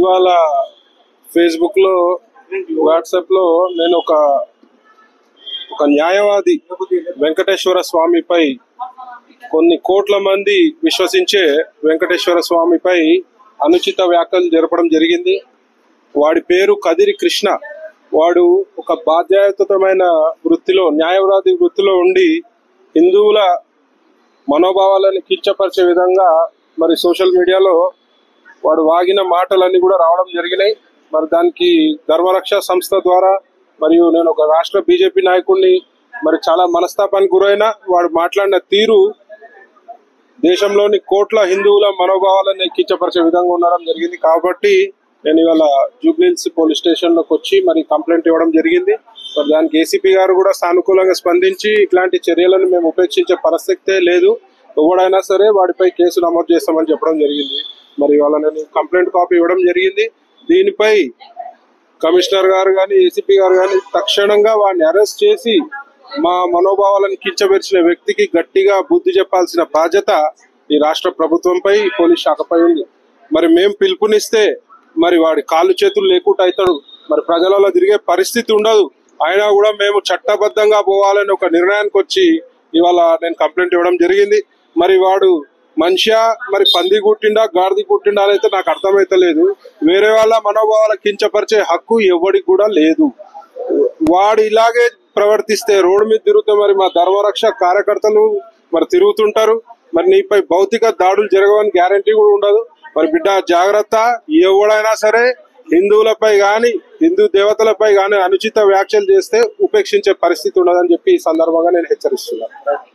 ఇవాళ ఫేస్బుక్ లో వాట్సాప్ లో నేను ఒక న్యాయవాది వెంకటేశ్వర స్వామిపై కొన్ని కోట్ల మంది విశ్వసించే వెంకటేశ్వర స్వామిపై అనుచిత వ్యాఖ్యలు జరపడం జరిగింది. వాడి పేరు కదిరి కృష్ణ. వాడు ఒక బాధ్యతమైన వృత్తిలో, న్యాయవాది వృత్తిలో ఉండి హిందువుల మనోభావాలను కించపరిచే విధంగా మరి సోషల్ మీడియాలో వాడు వాగిన మాటలన్నీ కూడా రావడం జరిగినాయి. మరి దానికి ధర్మరక్ష సంస్థ ద్వారా మరియు నేను ఒక రాష్ట్ర బీజేపీ నాయకుడిని మరి చాలా మనస్తాపానికి గురైన వాడు మాట్లాడిన తీరు దేశంలోని కోట్ల హిందువుల మనోభావాలను కించపరిచే విధంగా ఉండడం జరిగింది. కాబట్టి నేను ఇవాళ జూబ్లీహిల్స్ పోలీస్ స్టేషన్ లోకి వచ్చి మరి కంప్లైంట్ ఇవ్వడం జరిగింది. మరి దానికి ఏసీపీ గారు కూడా సానుకూలంగా స్పందించి ఇట్లాంటి చర్యలను మేము ఉపేక్షించే పరిస్థితే లేదు, ఎవడైనా సరే వాడిపై కేసు నమోదు చేస్తామని చెప్పడం జరిగింది. మరి ఇవాళ నేను కంప్లైంట్ కాపీ ఇవ్వడం జరిగింది. దీనిపై కమిషనర్ గారు కానీ ఏసీపీ గారు కానీ తక్షణంగా వాడిని అరెస్ట్ చేసి మా మనోభావాలను కించపరిచిన వ్యక్తికి గట్టిగా బుద్ధి చెప్పాల్సిన బాధ్యత ఈ రాష్ట్ర ప్రభుత్వంపై, పోలీస్ శాఖపై ఉంది. మరి మేము పిలుపునిస్తే మరి వాడి కాళ్ళు చేతులు లేకుండా అవుతాడు, మరి ప్రజలలో తిరిగే పరిస్థితి ఉండదు. అయినా కూడా మేము చట్టబద్ధంగా పోవాలని ఒక నిర్ణయానికి వచ్చి ఇవాళ నేను కంప్లైంట్ ఇవ్వడం జరిగింది. మరి వాడు మనిషియా మరి పంది కుట్టిండా గాడిది కుట్టిండా అయితే నాకు అర్థమైతలేదు. వేరే వాళ్ళ మనోభావాల కించపరిచే హక్కు ఎవడికి కూడా లేదు. వాడు ఇలాగే ప్రవర్తిస్తే రోడ్డు మీద తిరుగుతే మరి మా ధర్మరక్ష కార్యకర్తలు మరి తిరుగుతుంటారు. మరి నీపై భౌతిక దాడులు జరగవని గ్యారంటీ కూడా ఉండదు. మరి బిడ్డ జాగ్రత్త, ఎవడైనా సరే హిందువులపై గాని హిందూ దేవతలపై గాని అనుచిత వ్యాఖ్యలు చేస్తే ఉపేక్షించే పరిస్థితి ఉండదని చెప్పి ఈ సందర్భంగా నేను హెచ్చరిస్తున్నాను.